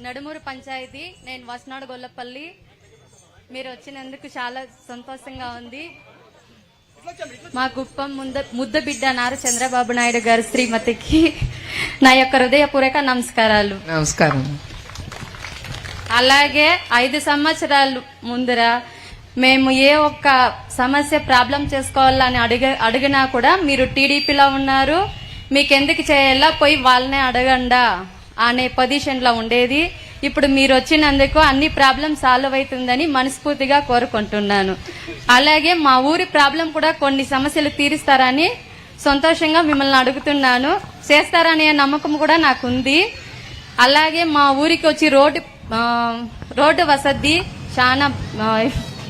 నడుమూరు పంచాయతీ, నేను వసనాడు గొల్లపల్లి. మీరు వచ్చినందుకు చాలా సంతోషంగా ఉంది. మా కుప్పం ముద్ద బిడ్డ నారా చంద్రబాబు నాయుడు గారు శ్రీమతికి నా యొక్క హృదయపూర్వక నమస్కారాలు. నమస్కారం. అలాగే 5 సంవత్సరాలు ముందర మేము ఏ ఒక్క సమస్య ప్రాబ్లం చేసుకోవాలని అడిగినా కూడా మీరు టీడీపీలో ఉన్నారు, మీకెందుకు చేయాలా, పోయి వాళ్ళనే అడగండా అనే పొజిషన్ లో ఉండేది. ఇప్పుడు మీరు వచ్చినందుకు అన్ని ప్రాబ్లం సాల్వ్ అవుతుందని మనస్ఫూర్తిగా కోరుకుంటున్నాను. అలాగే మా ఊరి ప్రాబ్లం కూడా కొన్ని సమస్యలు తీరుస్తారని సంతోషంగా మిమ్మల్ని అడుగుతున్నాను. చేస్తారనే నమ్మకం కూడా నాకుంది. అలాగే మా ఊరికి వచ్చి రోడ్డు వసతి చాలా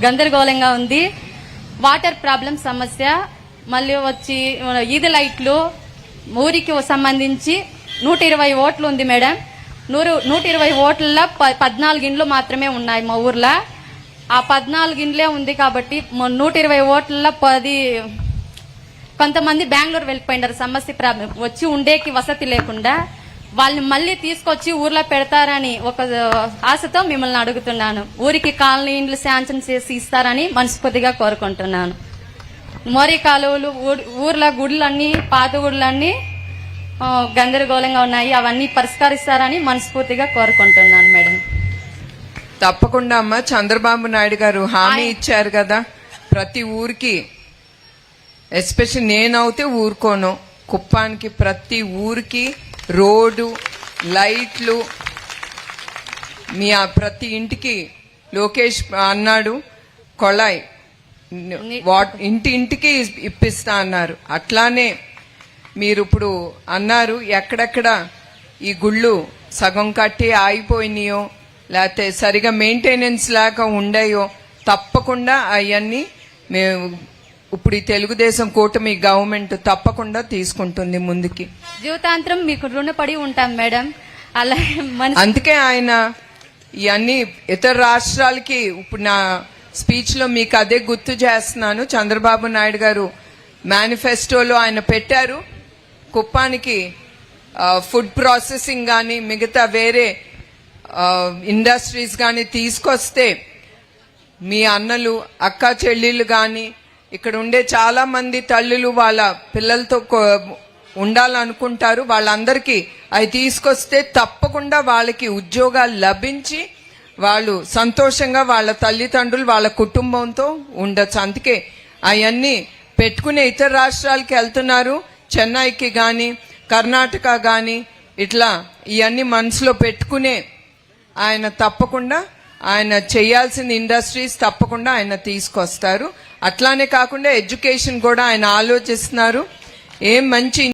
గందరగోళంగా ఉంది. వాటర్ ప్రాబ్లం సమస్య, మళ్ళీ వచ్చి ఈది లైట్లు ఊరికి సంబంధించి 120 ఓట్లు ఉంది మేడం. 120 ఓట్లలో 14 ఇండ్లు మాత్రమే ఉన్నాయి మా ఊర్లో. ఆ 14 ఇండ్లే ఉంది కాబట్టి 120 ఓట్లలో 10 కొంతమంది బెంగళూరు వెళ్ళిపోయినారు. సమస్య ప్రాబ్లం వచ్చి ఉండేకి వసతి లేకుండా వాళ్ళని మళ్ళీ తీసుకొచ్చి ఊర్లో పెడతారని ఒక ఆశతో మిమ్మల్ని అడుగుతున్నాను. ఊరికి కాలనీ ఇండ్లు శాంక్షన్ చేసి ఇస్తారని మనస్ఫూర్తిగా కోరుకుంటున్నాను. మోరీ కాలువలు, ఊర్లో గుడులన్నీ, పాత గుడులన్నీ గందరగోళంగా ఉన్నాయి, అవన్నీ పరిష్కరిస్తారని మనస్ఫూర్తిగా కోరుకుంటున్నాను మేడం. తప్పకుండా అమ్మా. చంద్రబాబు నాయుడు గారు హామీ ఇచ్చారు కదా ప్రతి ఊరికి, ఎస్పెషల్ నేనైతే ఊరుకోను, కుప్పానికి ప్రతి ఊరికి రోడ్డు, లైట్లు, మీ ప్రతి ఇంటికి లోకేష్ అన్నాడు కొళాయి ఇంటింటికి ఇప్పిస్తా అన్నారు. అట్లానే మీరు ఇప్పుడు అన్నారు ఎక్కడెక్కడ ఈ గుళ్ళు సగం కట్టి ఆగిపోయినాయో లేకపోతే సరిగా మెయింటెనెన్స్ లేక ఉండయో తప్పకుండా అవన్నీ మేము ఇప్పుడు ఈ తెలుగుదేశం కూటమి గవర్నమెంట్ తప్పకుండా తీసుకుంటుంది ముందుకి. జీవితాంతరం మీకు రుణపడి ఉంటాం మేడం. అలాగే అందుకే ఆయన ఇవన్నీ ఇతర రాష్ట్రాలకి ఇప్పుడు నా స్పీచ్ లో మీకు అదే గుర్తు చేస్తున్నాను. చంద్రబాబు నాయుడు గారు మేనిఫెస్టోలో ఆయన పెట్టారు కుప్పానికి ఫుడ్ ప్రాసెసింగ్ కానీ మిగతా వేరే ఇండస్ట్రీస్ కానీ తీసుకొస్తే మీ అన్నలు, అక్క చెల్లెళ్ళు కానీ ఇక్కడ ఉండే చాలా మంది తల్లులు వాళ్ళ పిల్లలతో ఉండాలనుకుంటారు. వాళ్ళందరికీ అవి తీసుకొస్తే తప్పకుండా వాళ్ళకి ఉద్యోగాలు లభించి వాళ్ళు సంతోషంగా వాళ్ళ తల్లిదండ్రులు వాళ్ళ కుటుంబంతో ఉండొచ్చు. అందుకే అవన్నీ పెట్టుకునే ఇతర రాష్ట్రాలకి వెళ్తున్నారు. చెన్నైకి కానీ కర్ణాటక కానీ ఇట్లా ఇవన్నీ మనసులో పెట్టుకునే ఆయన తప్పకుండా ఆయన చేయాల్సిన ఇండస్ట్రీస్ తప్పకుండా ఆయన తీసుకొస్తారు. అట్లానే కాకుండా ఎడ్యుకేషన్ కూడా ఆయన ఆలోచిస్తున్నారు. ఏం మంచి